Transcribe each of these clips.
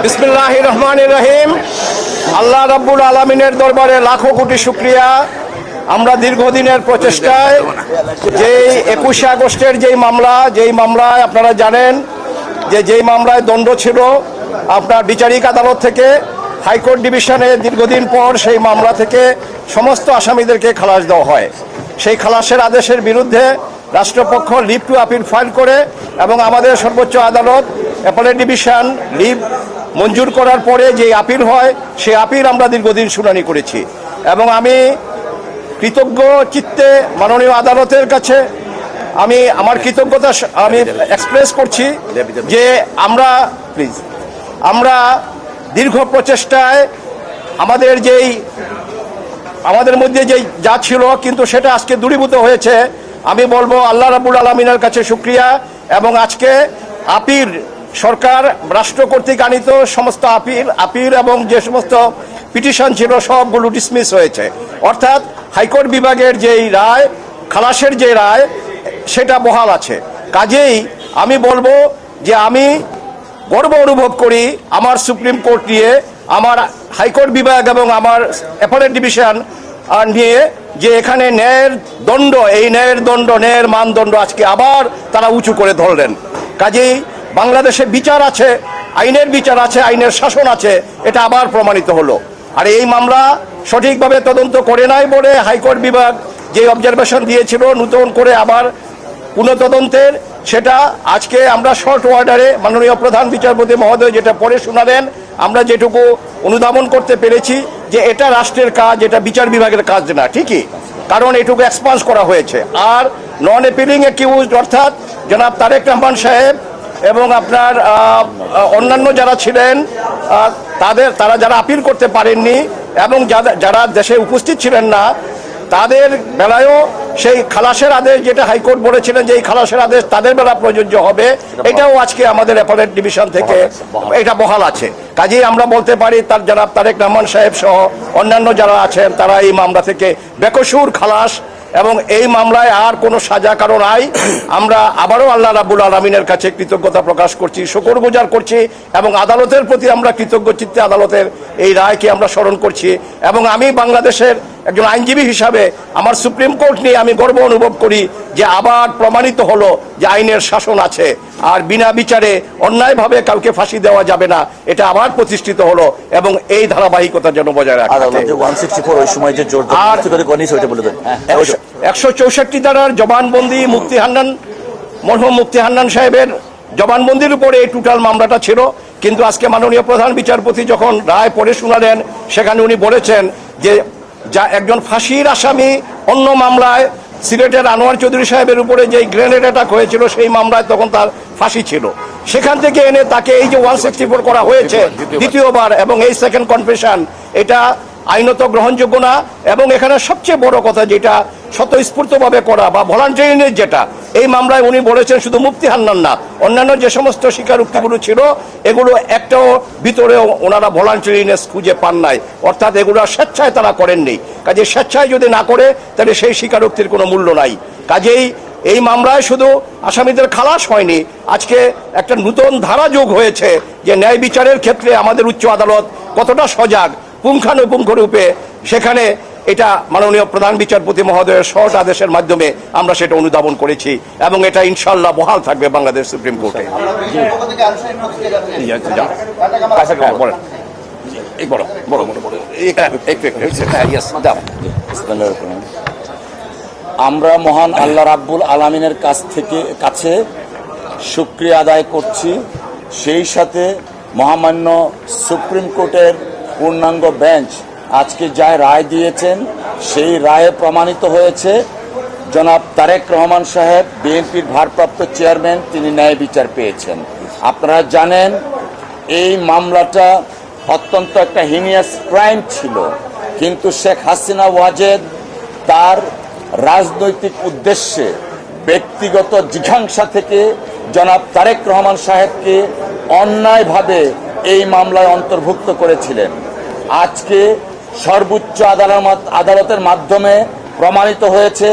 বিসমিল্লাহির রহমানির রহিম। আল্লাহ রাব্বুল আলামিনের দরবারে লাখো কোটি শুকরিয়া। আমরা দীর্ঘদিনের প্রচেষ্টায় যেই 21শে আগস্টের যেই মামলায় আপনারা জানেন যেই মামলায় দণ্ড ছিল আপনার বিচারিক আদালত থেকে হাইকোর্ট ডিভিশনে দীর্ঘদিন পর সেই মামলা থেকে সমস্ত আসামিদেরকে খালাস দেওয়া হয়। সেই খালাসের আদেশের বিরুদ্ধে রাষ্ট্রপক্ষ লিভ টু আপিল ফাইল করে এবং আমাদের সর্বোচ্চ আদালত অ্যাপেলেট ডিভিশন লিভ মঞ্জুর করার পরে যে আপিল হয় সেই আপিল আমরা দীর্ঘদিন শুনানি করেছি এবং আমি কৃতজ্ঞ চিত্তে মাননীয় আদালতের কাছে আমি আমার কৃতজ্ঞতা আমি এক্সপ্রেস করছি যে আমরা দীর্ঘ প্রচেষ্টায় আমাদের মধ্যে যেই যা ছিল কিন্তু সেটা আজকে দূরীভূত হয়েছে। আমি বলবো আল্লাহ রাব্বুল আলামিনের কাছে শুকরিয়া এবং আজকে আপিল সরকার রাষ্ট্র কর্তৃক আনিত সমস্ত আপিল এবং যে সমস্ত পিটিশন ছিল সবগুলো ডিসমিস হয়েছে, অর্থাৎ হাইকোর্ট বিভাগের যেই রায় খালাসের যে রায় সেটা বহাল আছে। কাজেই আমি বলবো যে আমি গর্ব অনুভব করি আমার সুপ্রিম কোর্ট নিয়ে, আমার হাইকোর্ট বিভাগ এবং আমার অ্যাপেলেট ডিভিশন নিয়ে, যে এখানে ন্যায়ের মানদণ্ড আজকে আবার তারা উঁচু করে ধরলেন। কাজেই বাংলাদেশে বিচার আছে, আইনের বিচার আছে, আইনের শাসন আছে, এটা আবার প্রমাণিত হলো। আর এই মামলা সঠিকভাবে তদন্ত করে নাই বলে হাইকোর্ট বিভাগ যে অবজারভেশন দিয়েছিল নতুন করে আবার পুনঃতদন্তের, সেটা আজকে আমরা শর্ট অর্ডারে মাননীয় প্রধান বিচারপতি মহোদয় যেটা পড়ে শোনালেন, আমরা যেটুকু অনুধাবন করতে পেরেছি যে এটা রাষ্ট্রের কাজ, এটা বিচার বিভাগের কাজ না, ঠিকই, কারণ এটুকু এক্সপান্স করা হয়েছে। আর নন অ্যাপিলিং অ্যাকিউজড অর্থাৎ জনাব তারেক রহমান সাহেব এবং আপনার অন্যান্য যারা ছিলেন তারা যারা আপিল করতে পারেননি এবং যারা দেশে উপস্থিত ছিলেন না, তাদের বেলায়ও সেই খালাসের আদেশ যেটা হাইকোর্ট বলেছিলেন যে এই খালাসের আদেশ তাদের বেলা প্রযোজ্য হবে, এটাও আজকে আমাদের অ্যাপেলেট ডিভিশন থেকে এটা বহাল আছে। কাজেই আমরা বলতে পারি তার জনাব তারেক রহমান সাহেব সহ অন্যান্য যারা আছেন তারা এই মামলা থেকে বেকসুর খালাস এবং এই মামলায় আর কোনো সাজা কারো নাই। আমরা আবারও আল্লাহ রাব্বুল আলামিনের কাছে কৃতজ্ঞতা প্রকাশ করছি, শুকরগুজার করছি এবং আদালতের প্রতি আমরা কৃতজ্ঞ চিত্তে আদালতের এই রায়কে আমরা স্মরণ করছি। এবং আমি বাংলাদেশের একজন আইনজীবী হিসাবে আমার সুপ্রিম কোর্ট নিয়ে আমি গর্ব অনুভব করি যে আবার প্রমাণিত হলো যে আইনের শাসন আছে আর বিনা বিচারে অন্যায়ভাবে কাউকে ফাঁসি দেওয়া যাবে না, এটা আবার প্রতিষ্ঠিত হলো এবং এই ধারাবাহিকতা যেন বজায় রাখা। আর 164 ধারার জবানবন্দি মরহুম মুফতি হান্নান সাহেবের জবানবন্দির উপরে এই টোটাল মামলাটা ছিল। কিন্তু আজকে মাননীয় প্রধান বিচারপতি যখন রায় পড়ে শোনালেন সেখানে উনি বলেছেন যে একজন ফাঁসির আসামি অন্য মামলায় সিলেটের আনোয়ার চৌধুরী সাহেবের উপরে যে গ্রেনেড অ্যাটাক হয়েছিল সেই মামলায় তখন তার ফাঁসি ছিল, সেখান থেকে এনে তাকে এই যে 164 করা হয়েছে দ্বিতীয়বার এবং এই সেকেন্ড কনফেশন, এটা আইনত গ্রহণযোগ্য না। এবং এখানে সবচেয়ে বড় কথা যেটা স্বতঃস্ফূর্তভাবে করা বা ভলান্টারিনেস, যেটা এই মামলায় উনি বলেছেন শুধু মুফতি হান্নান না, অন্যান্য যে সমস্ত স্বীকারোক্তিগুলো ছিল এগুলো একটাও ভিতরেও ওনারা ভলান্টারিনেস খুঁজে পান নাই, অর্থাৎ এগুলো স্বেচ্ছায় তারা করেননি। কাজে স্বেচ্ছায় যদি না করে তাহলে সেই স্বীকারোক্তির কোনো মূল্য নাই। কাজেই এই মামলায় শুধু আসামিদের খালাস হয়নি, আজকে একটা নতুন ধারা যোগ হয়েছে যে ন্যায় বিচারের ক্ষেত্রে আমাদের উচ্চ আদালত কতটা সজাগ পুঙ্খানুপুঙ্খ রূপে, সেখানে এটা মাননীয় প্রধান বিচারপতি মহোদয়ের শর্ট আদেশের মাধ্যমে আমরা সেটা অনুধাবন করেছি এবং এটা ইনশাআল্লাহ বহাল থাকবে বাংলাদেশ সুপ্রিম কোর্টে। আমরা মহান আল্লাহ রাব্বুল আলামিনের কাছে শুকরিয়া আদায় করছি, সেই সাথে মহামান্য সুপ্রিম কোর্টের পূর্ণাঙ্গ বেঞ্চ আজকে যা রায় দিয়েছেন সেই রায়ে প্রমাণিত হয়েছে জনাব তারেক রহমান সাহেব বিএনপির ভারপ্রাপ্ত চেয়ারম্যান, তিনি ন্যায় বিচার পেয়েছেন। আপনারা জানেন এই মামলাটা অত্যন্ত একটা হিনিয়াস ক্রাইম ছিল, কিন্তু শেখ হাসিনা ওয়াজেদ তার রাজনৈতিক উদ্দেশ্যে ব্যক্তিগত জিঘাংসা থেকে জনাব তারেক রহমান সাহেবকে অন্যায়ভাবে এই মামলায় অন্তর্ভুক্ত করেছিলেন। আজকে সর্বোচ্চ আদালতের মাধ্যমে প্রমাণিত হয়েছে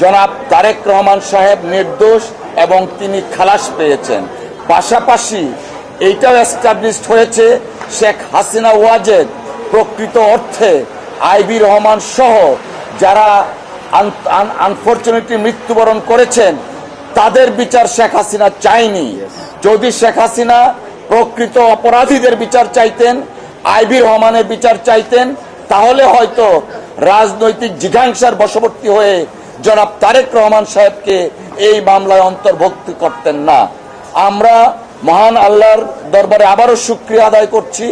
জনাব তারেক রহমান সাহেব নির্দোষ এবং তিনি খালাস পেয়েছেন। পাশাপাশি এইটাও এস্টাবলিশড হয়েছে শেখ হাসিনা ওয়াজেদ প্রকৃত অর্থে আইবি রহমান সহ যারা আনফরচুনেটলি মৃত্যুবরণ করেছেন তাদের বিচার শেখ হাসিনা চায়নি। যদি শেখ হাসিনা প্রকৃত অপরাধীদের বিচার চাইতেন, আইবি রহমানের বিচার চাইতেন, তাহলে হয়তো রাজনৈতিক জিঘাংসার বশবর্তী হয়ে জনাব তারেক রহমান সাহেবকে এই মামলায় অন্তর্ভুক্ত করতেন না। আমরা মহান আল্লাহর দরবারে আবারও শুকরিয়া আদায় করছি,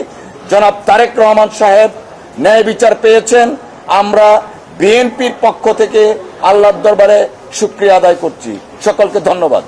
জনাব তারেক রহমান সাহেব ন্যায় বিচার পেয়েছেন। আমরা বিএনপির পক্ষ থেকে আল্লাহর দরবারে শুকরিয়া আদায় করছি। সকলকে ধন্যবাদ।